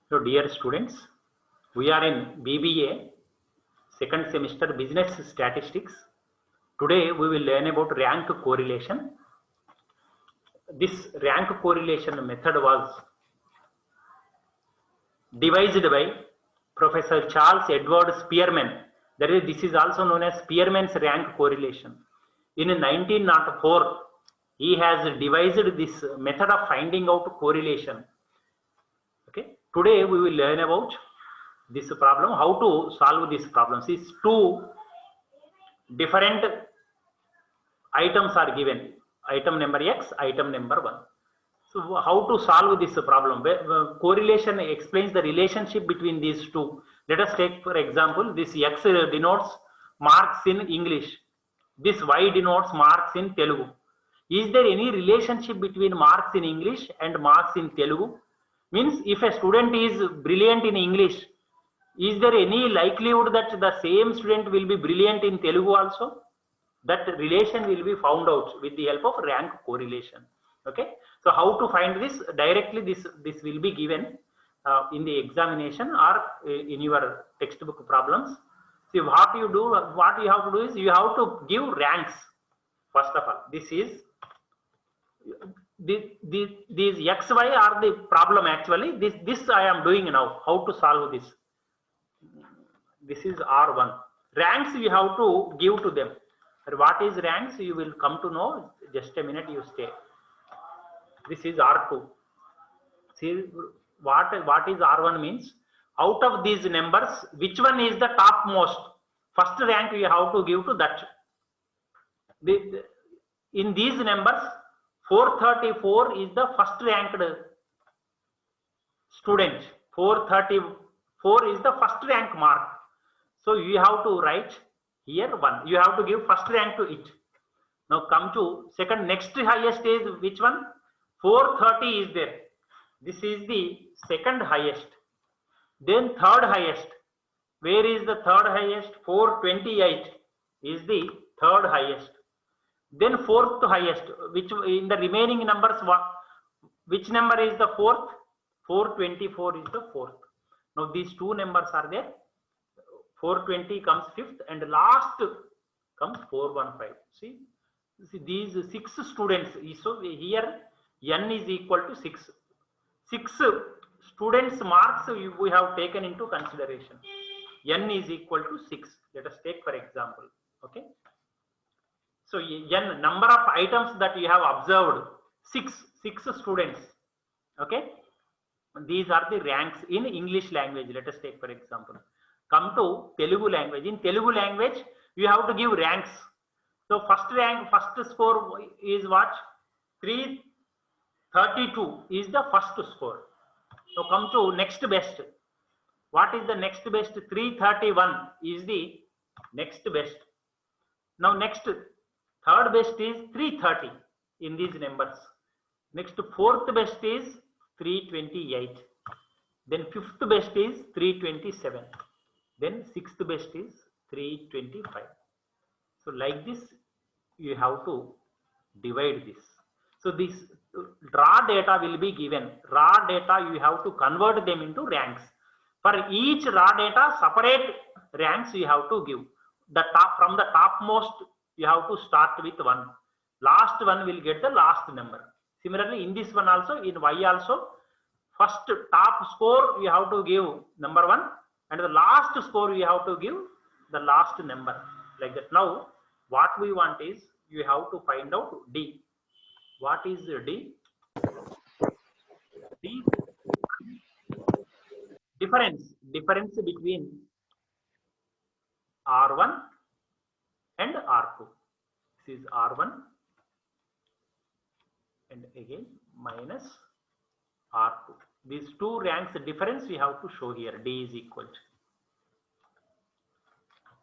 So dear students, we are in BBA second semester business statistics. Today we will learn about rank correlation. This rank correlation method was devised by Professor Charles Edward Spearman. This is also known as Spearman's rank correlation. In 1904, he has devised this method of finding out correlation. Okay. Today we will learn about this problem, how to solve this problem. These two different items are given, item number X, item number 1. So how to solve this problem? Correlation explains the relationship between these two. Let us take for example, this X denotes marks in English, this Y denotes marks in Telugu. Is there any relationship between marks in English and marks in Telugu? Means if a student is brilliant in English, is there any likelihood that the same student will be brilliant in Telugu also? That relation will be found out with the help of rank correlation. Okay. So how to find this? Directly this will be given in the examination or in your textbook problems. See what you do, what you have to do is you have to give ranks. First of all, this is these XY are the problem actually. This I am doing now. How to solve this? This is R1. Ranks you have to give to them. What is ranks? You will come to know. Just a minute, you stay. This is R2. See what is R1 means? Out of these numbers, which one is the topmost? First rank you have to give to that. In these numbers, 434 is the first ranked student. 434 is the first rank mark. So you have to write here 1. You have to give first rank to it. Now come to second, next highest is which one? 430 is there. This is the second highest. Then third highest. Where is the third highest? 428 is the third highest. Then fourth highest, which in the remaining numbers, which number is the fourth? 424 is the fourth. Now these two numbers are there. 420 comes fifth and last comes 415. See these 6 students. So here n is equal to 6. 6 students marks we have taken into consideration. N is equal to 6. Let us take for example. Okay. So n number of items that you have observed, 6 students. Okay. These are the ranks in English language. Let us take for example. Come to Telugu language. In Telugu language, you have to give ranks. So first rank, first score is what? 332 is the first score. So come to next best. What is the next best? 331 is the next best. Now next, third best is 330 in these numbers. Next, fourth best is 328. Then fifth best is 327. Then sixth best is 325. So like this, you have to divide this. So this raw data will be given. Raw data you have to convert them into ranks. For each raw data, separate ranks you have to give. The top from the topmost, you have to start with 1. Last one will get the last number. Similarly, in this one also, in Y also, first top score you have to give number 1. And the last score you have to give the last number, like that. Now what we want is you have to find out D. What is D? D difference between R1 and R2. This is R1 and again minus R2. These two ranks difference we have to show here. D is equal to.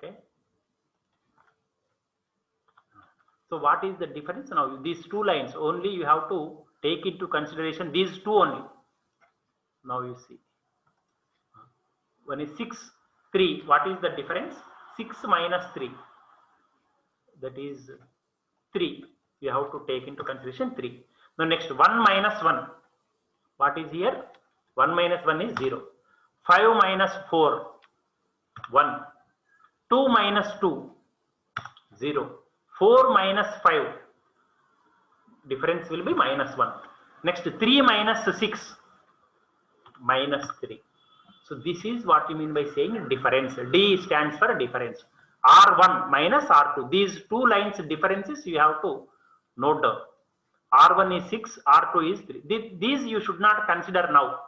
Okay. So what is the difference? Now these two lines only you have to take into consideration, these two only. Now you see. One is 6, 3. What is the difference? 6 minus 3. That is 3. You have to take into consideration 3. Now next 1 minus 1. What is here? 1 minus 1 is 0. 5 minus 4, 1. 2 minus 2, 0. 4 minus 5, difference will be minus 1. Next, 3 minus 6, minus 3. So this is what you mean by saying difference. D stands for difference. R1 minus R2. These two lines differences you have to note down. R1 is 6, R2 is 3. These you should not consider now.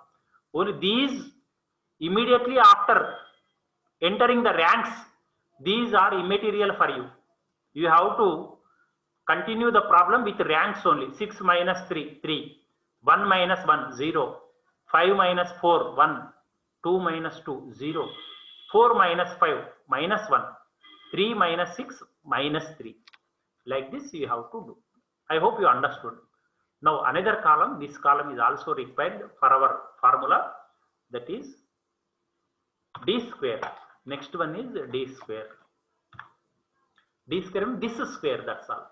Only these immediately after entering the ranks, these are immaterial for you. You have to continue the problem with ranks only. 6 minus 3, 3. 1 minus 1, 0. 5 minus 4, 1. 2 minus 2, 0. 4 minus 5, minus 1. 3 minus 6, minus 3. Like this you have to do. I hope you understood. Now another column, this column is also required for our formula, that is d square. Next one is d square. D square means this square, that's all.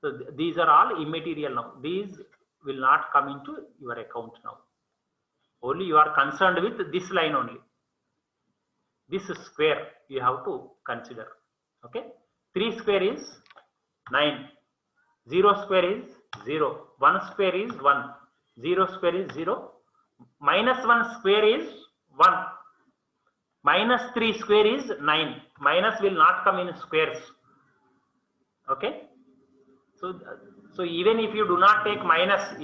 So these are all immaterial now. These will not come into your account now. Only you are concerned with this line only. This square you have to consider. Okay. 3 square is 9. 0 square is 0. 1 square is 1. 0 square is 0. Minus 1 square is 1. Minus 3 square is 9. Minus will not come in squares. Okay. So even if you do not take minus,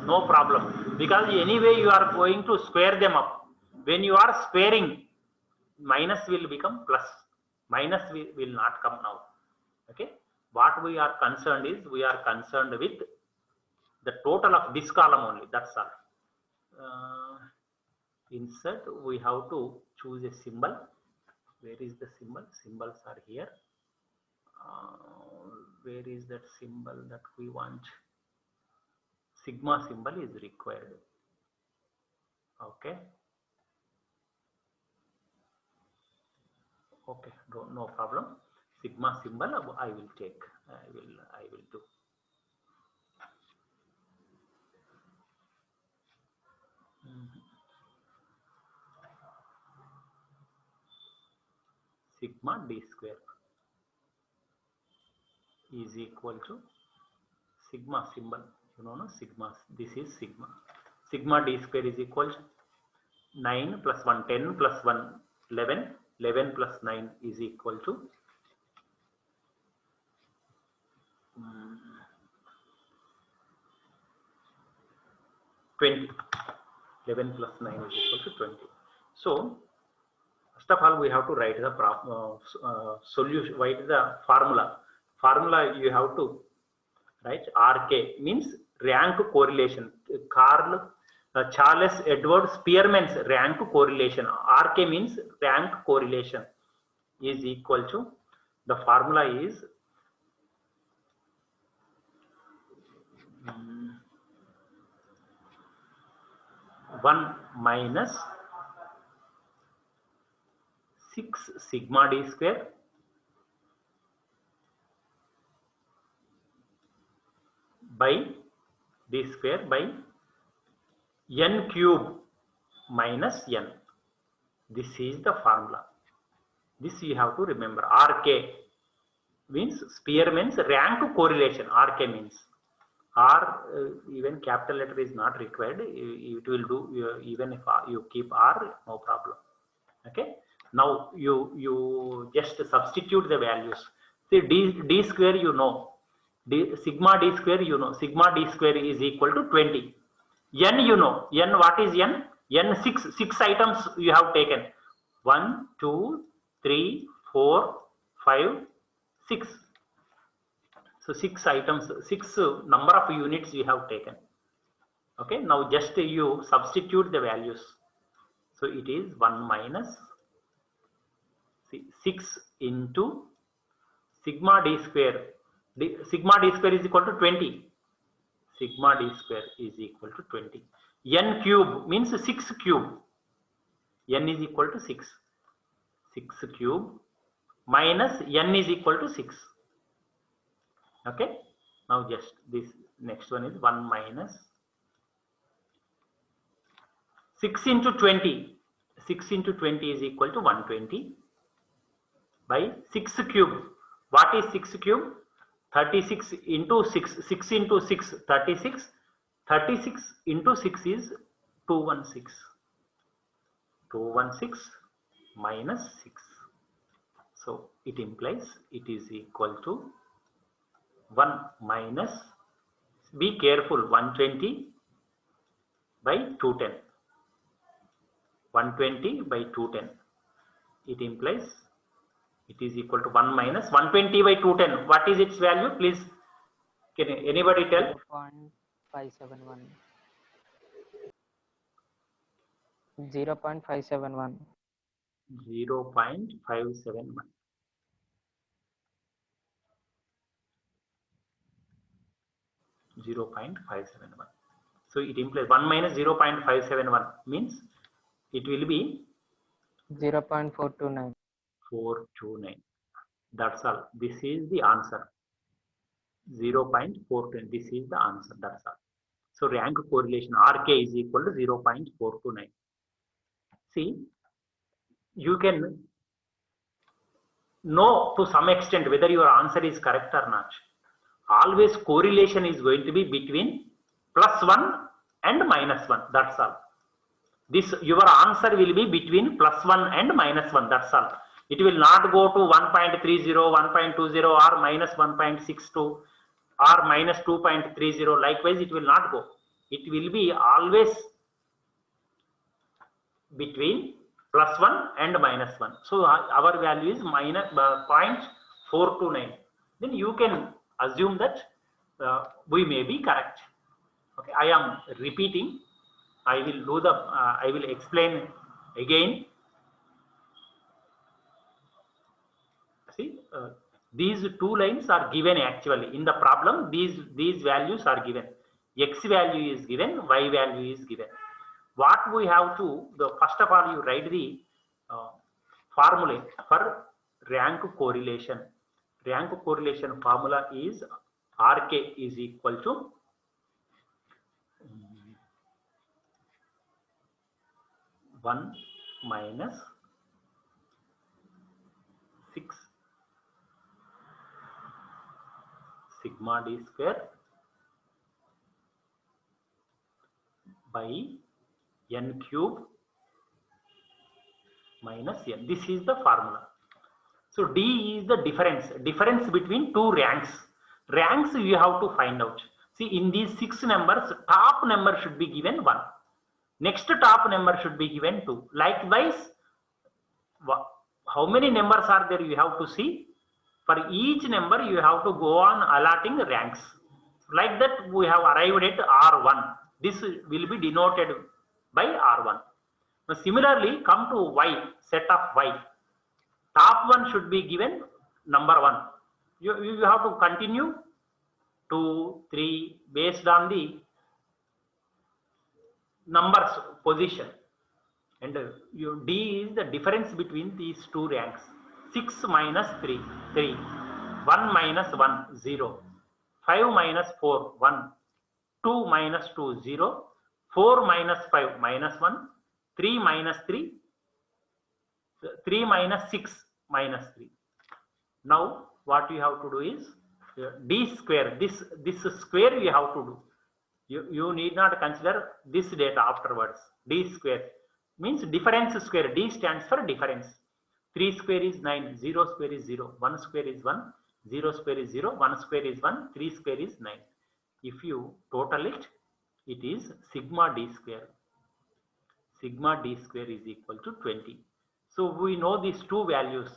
no problem, because anyway you are going to square them up. When you are squaring, minus will become plus. Minus will not come now. Okay. What we are concerned is, we are concerned with the total of this column only. That's all. Insert, we have to choose a symbol. Where is the symbol? Symbols are here. Where is that symbol that we want? Sigma symbol is required. Okay. Okay, no problem. Sigma symbol I will take. I will do. Sigma d square is equal to sigma symbol. You know, no, sigma. This is sigma. Sigma d square is equal to 9 plus 1, 10 plus 1, 11. 11 plus 9 is equal to 20. 11 plus 9 is equal to 20. So first of all, we have to write the solution. Write the formula. Formula you have to write RK, means rank correlation. Charles Edward Spearman's rank correlation. RK means rank correlation is equal to, the formula is one minus 6 sigma d square by d square by n cube minus n. This is the formula. This you have to remember. RK means Spearman's rank correlation. RK means R, even capital letter is not required. It will do even if you keep R, no problem. Okay. Now you just substitute the values. See, d square you know, sigma d square you know. Sigma d square is equal to 20. N you know. N, what is n? N, 6 items you have taken. 1, 2, 3, 4, 5, 6. So 6 items, 6 number of units you have taken. Okay. Now just you substitute the values. So it is 1 minus 6 into sigma d square. Sigma d square is equal to 20. Sigma d square is equal to 20. N cube means 6 cube. N is equal to 6. 6 cube minus n is equal to 6. Okay. Now just this next one is 1 minus 6 into 20. 6 into 20 is equal to 120 by 6 cube. What is 6 cube? 36 into 6. 6 into 6, 36. 36 into 6 is 216. 216 minus 6. So it implies it is equal to 1 minus, be careful, 120 by 210. 120 by 210. It implies it is equal to 1 minus 120 by 210. What is its value? Please, can anybody tell? 0.571. 0.571. 0.571. So it implies 1 minus 0.571 means it will be 0.429. 429. That's all. This is the answer. 0.410. This is the answer. That's all. So rank correlation RK is equal to 0.429. See, you can know to some extent whether your answer is correct or not. Always correlation is going to be between +1 and -1. That's all. This your answer will be between +1 and -1. That's all. It will not go to 1.30, 1.20 or -1.62 or -2.30. Likewise, it will not go. It will be always between +1 and -1. So our value is minus 0.429. Then you can assume that we may be correct. Okay, I am repeating. I will do the. I will explain again. See, these two lines are given actually in the problem. These values are given. X value is given. Y value is given. What we have to, first of all, you write the formula for rank correlation. Rank correlation formula is RK is equal to 1 minus 6 sigma d square by n cube minus n. This is the formula. So D is the difference between two ranks. Ranks you have to find out. See, in these 6 numbers, top number should be given 1. Next top number should be given 2. Likewise, how many numbers are there you have to see. For each number you have to go on allotting ranks. Like that we have arrived at R1. This will be denoted by R1. Now similarly, come to Y, set of Y. Top one should be given number 1. You have to continue 2, 3 based on the numbers position. And D is the difference between these two ranks. 6 minus 3, 3. 1 minus 1, 0. 5 minus 4, 1. 2 minus 2, 0. 4 minus 5, minus 1. 3 minus 3. 3 minus 6, minus 3. Now, what you have to do is D square. This square you have to do. You need not consider this data afterwards. D square means difference square. D stands for difference. 3 square is 9. 0 square is 0. 1 square is 1. 0 square is 0. 1 square is 1. 3 square is 9. If you total it, it is sigma D square. Sigma D square is equal to 20. So we know these two values.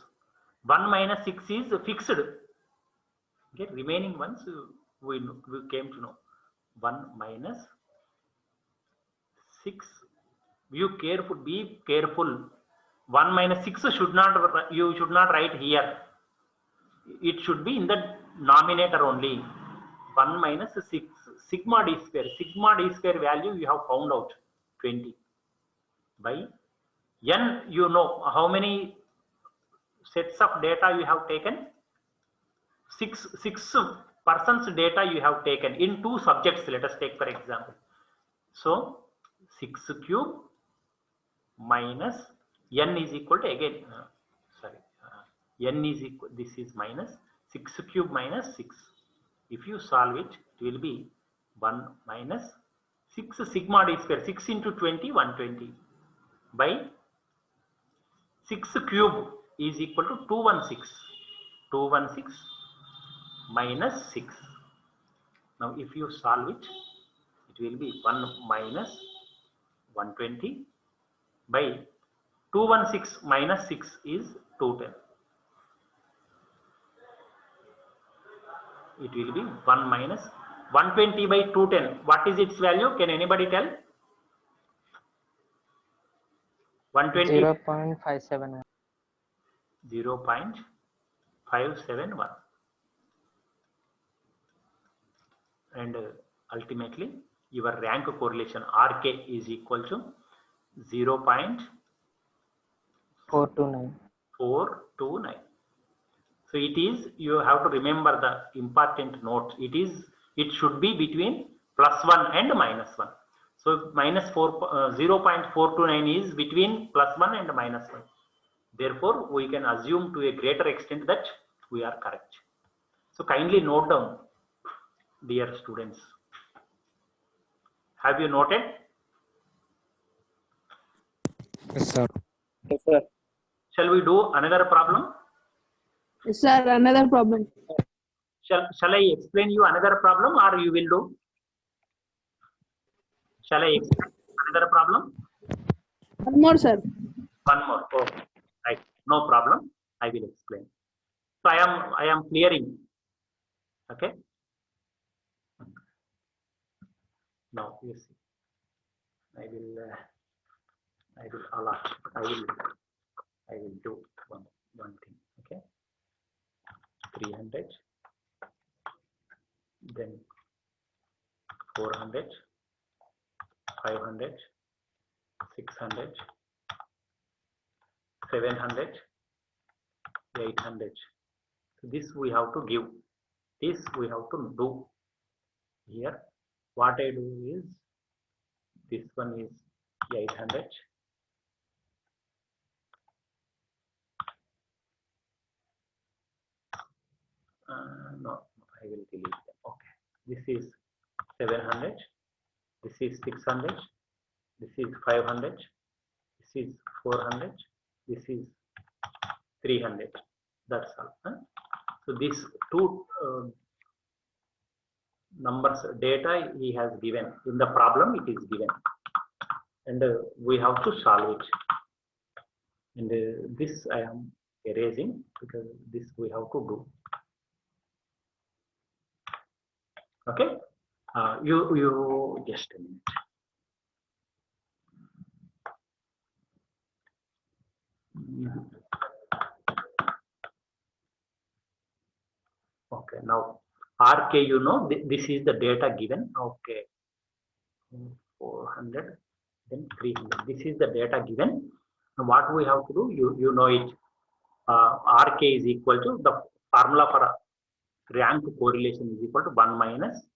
1 minus 6 is fixed. Okay, remaining ones we came to know. 1 minus 6. Be careful. 1 minus 6 you should not write here. It should be in the nominator only. 1 minus 6 sigma D square. Sigma D square value you have found out 20 by n. You know how many sets of data you have taken. 6 persons data you have taken in 2 subjects. Let us take for example. So 6 cube minus n is equal to again n is equal, this is minus 6 cube minus 6. If you solve it, it will be 1 minus 6 sigma d square, 6 into 20, 120 by 6 cube is equal to 216. 216 minus 6. Now if you solve it, it will be 1 minus 120 by 216 minus 6 is 210. It will be 1 minus 120 by 210. What is its value? Can anybody tell? 120. 0.571. 0.571. And ultimately your rank correlation RK is equal to 0.429. So it is, you have to remember the important note. It should be between +1 and -1. So minus 0.429 is between +1 and -1. Therefore, we can assume to a greater extent that we are correct. So kindly note down, dear students. Have you noted? Yes, sir. Yes, sir. Shall we do another problem? Yes, sir, another problem. Shall I explain you another problem, or you will do? Shall I explain another problem? One more, sir. One more. Oh, right. No problem. I will explain. So I am clearing. Okay. Now you see. I will allot. I will do one thing. Okay. 300. Then 400. 500. 600. 700. 800. So this we have to give. This we have to do. Here, what I do is, this one is 800. No, I will delete them. Okay. This is 700. This is 600. This is 500. This is 400. This is 300. That's all. Huh? So these two numbers data he has given in the problem. It is given, and we have to solve it. And this I am erasing because this we have to do. Okay. You just a minute. Okay, now RK, you know, this is the data given. Okay, 400, then 300. This is the data given. Now what we have to do, you know it. RK is equal to, the formula for rank correlation is equal to 1 minus.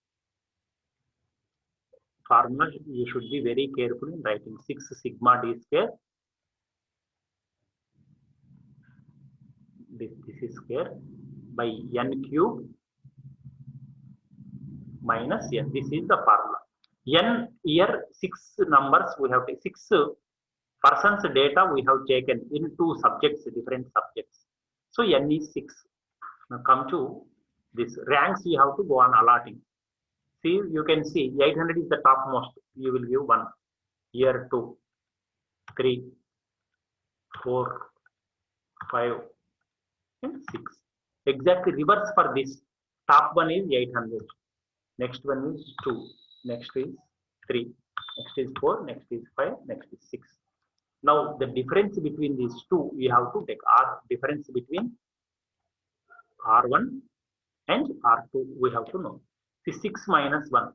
Formula you should be very careful in writing. 6 sigma d square. This is square by n cube minus n. This is the formula. N here 6 numbers we have 6 persons data we have taken in 2 subjects, different subjects. So n is 6. Now come to this ranks, you have to go on allotting. See, you can see 800 is the topmost. You will give 1. Here 2, 3, 4, 5, and 6. Exactly reverse for this. Top one is 800. Next one is 2. Next is 3. Next is 4. Next is 5. Next is 6. Now the difference between these two, we have to take difference between R1 and R2. We have to know. See, 6 minus 1.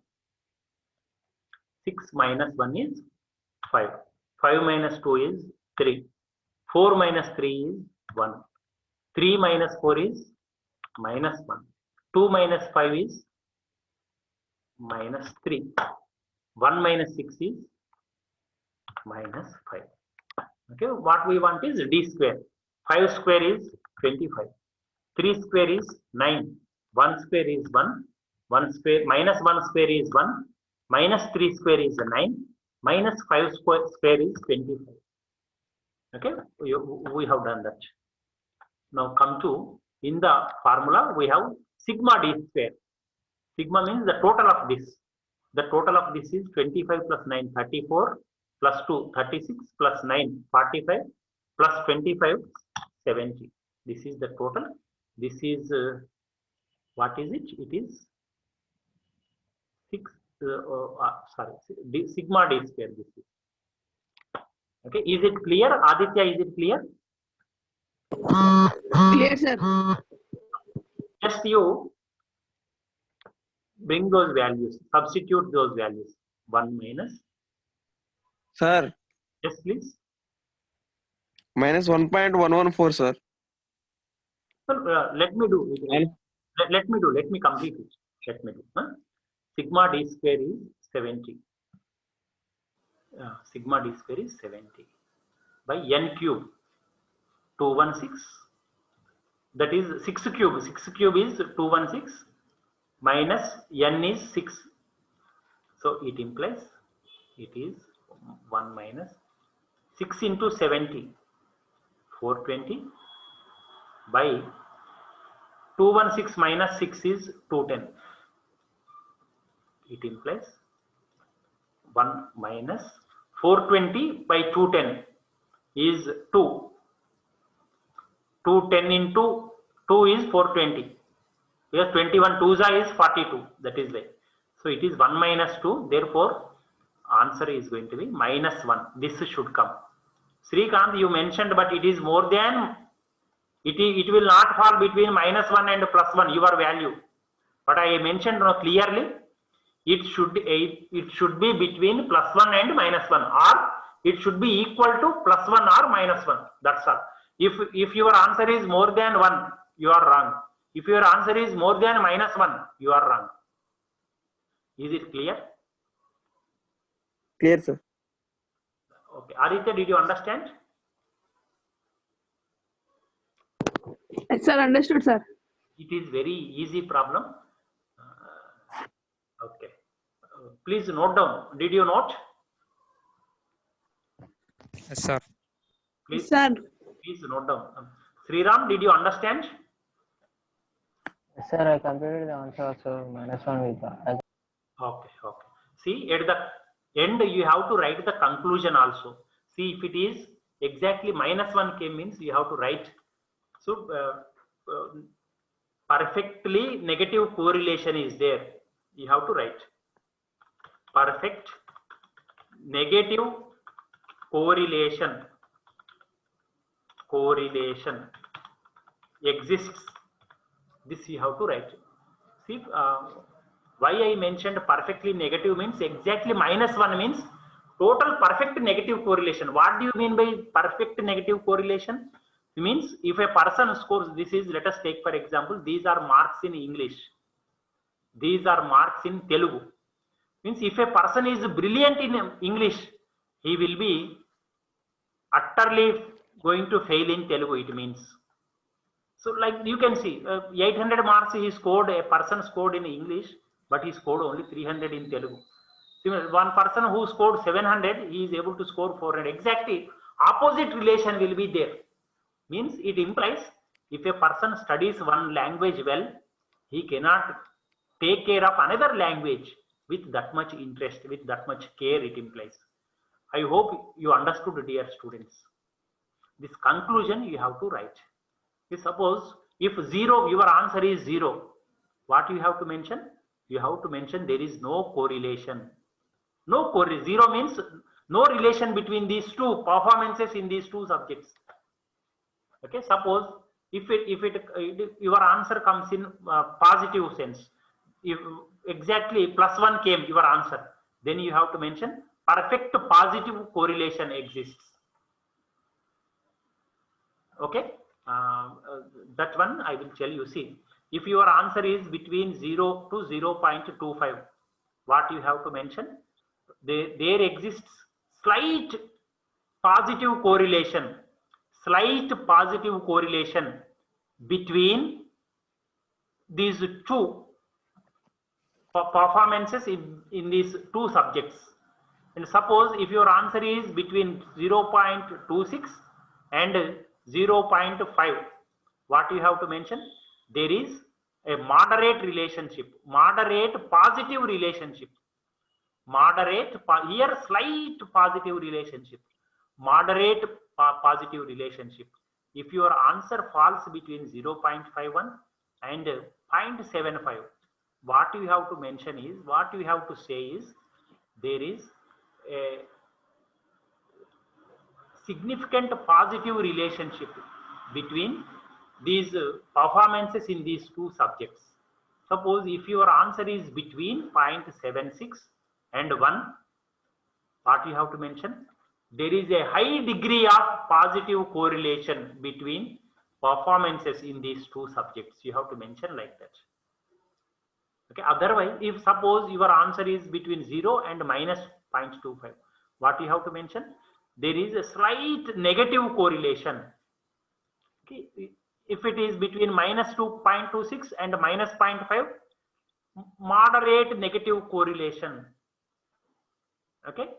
6 minus 1 is 5. 5 minus 2 is 3. 4 minus 3 is 1. 3 minus 4 is minus 1. 2 minus 5 is minus 3. 1 minus 6 is minus 5. Okay, what we want is d square. 5 square is 25. 3 square is 9. 1 square is 1. 1 square minus 1 square is 1. Minus 3 square is 9. Minus 5 square is 25. Okay, we have done that. Now come to, in the formula we have sigma d square. Sigma means the total of this. The total of this is 25 plus 9, 34, plus 2, 36, plus 9, 45, plus 25, 70. This is the total. This is, what is it? It is 6, sigma d square. This is. Okay, is it clear? Aditya, is it clear? Clear, sir. Just you bring those values, substitute those values. 1 minus. Sir, Yes, please. minus 1.114, sir. So, let me do it. Let me complete it. Let me do. Sigma d square is 70. Sigma d square is 70 by n cube 216. That is 6 cube. 6 cube is 216 minus n is 6. So it implies it is 1 minus 6 into 70, 420 by 216 minus 6 is 210. It implies 1 minus 420 by 210 is 2. 210 into 2 is 420. Because 21 2s is 42. That is right. So it is 1 minus 2. Therefore, answer is going to be minus 1. This should come. Srikanth, you mentioned, but it is more than, it will not fall between minus 1 and plus 1, your value. But I mentioned clearly, it should be between plus 1 and minus 1, or it should be equal to plus 1 or minus 1. That's all. If your answer is more than 1, you are wrong. If your answer is more than minus 1, you are wrong. Is it clear? Clear, sir. Okay. Aditya, did you understand? Yes, sir, understood, sir. It is very easy problem. Okay. Please note down. Did you note? Yes, sir. Please, Sir, please note down. Sriram, did you understand? Yes, sir, I completed the answer also minus 1 with the. Okay, okay. See, at the end, you have to write the conclusion also. See, if it is exactly minus 1 k means you have to write. So, perfectly negative correlation is there. You have to write. Perfect negative correlation exists. This you have to write. See, why I mentioned perfectly negative means exactly minus 1 means total perfect negative correlation. What do you mean by perfect negative correlation? It means if a person scores, this is, let us take for example, these are marks in English. These are marks in Telugu. Means if a person is brilliant in English, he will be utterly going to fail in Telugu, it means. So like you can see, 800 marks he scored, a person scored in English, but he scored only 300 in Telugu. Similar, one person who scored 700, he is able to score 400. Exactly opposite relation will be there. Means it implies if a person studies one language well, he cannot take care of another language with that much interest, with that much care, it implies. I hope you understood, dear students. This conclusion you have to write. Suppose if 0, your answer is 0, what you have to mention? You have to mention there is no correlation. No correlation. 0 means no relation between these two performances in these two subjects. Okay, suppose if your answer comes in positive sense, if exactly plus 1 came your answer, then you have to mention perfect positive correlation exists. Okay, that one I will tell you. See, if your answer is between 0 to 0.25, what you have to mention? There exists slight positive correlation, slight positive correlation between these two performances in these two subjects. And suppose if your answer is between 0.26 and 0.5, what you have to mention? There is a moderate relationship, moderate positive relationship, moderate here slight positive relationship, moderate positive relationship. If your answer falls between 0.51 and 0.75, what you have to mention is, what you have to say is, there is a significant positive relationship between these performances in these two subjects. Suppose if your answer is between 0.76 and 1, what you have to mention? There is a high degree of positive correlation between performances in these two subjects. You have to mention like that. Okay. Otherwise, if suppose your answer is between 0 and minus 0.25, what you have to mention? There is a slight negative correlation. Okay. If it is between minus 2.26 and minus 0.5, moderate negative correlation. Okay.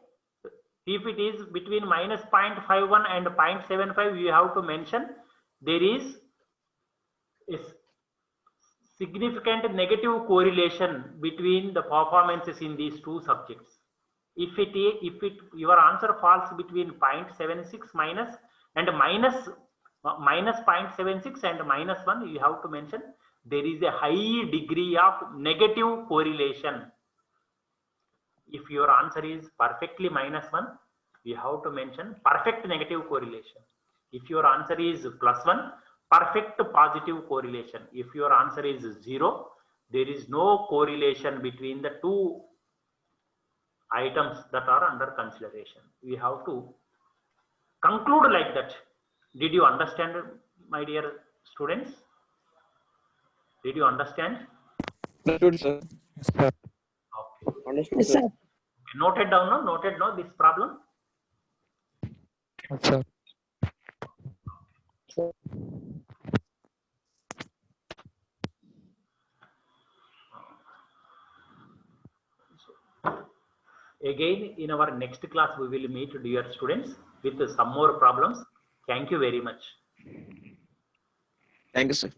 If it is between minus 0.51 and 0.75, you have to mention there is a significant negative correlation between the performances in these two subjects. If your answer falls between 0.76 minus and minus 0.76 and minus 1, you have to mention there is a high degree of negative correlation. If your answer is perfectly minus 1, you have to mention perfect negative correlation. If your answer is plus 1, perfect positive correlation. If your answer is 0, there is no correlation between the two items that are under consideration. We have to conclude like that. Did you understand, my dear students? Did you understand? Understood, sir. Yes, sir. Okay. Understood, Yes, sir. sir. Noted down now. Noted now this problem. Yes, sir. Again, in our next class, we will meet dear students with some more problems. Thank you very much. Thank you, sir.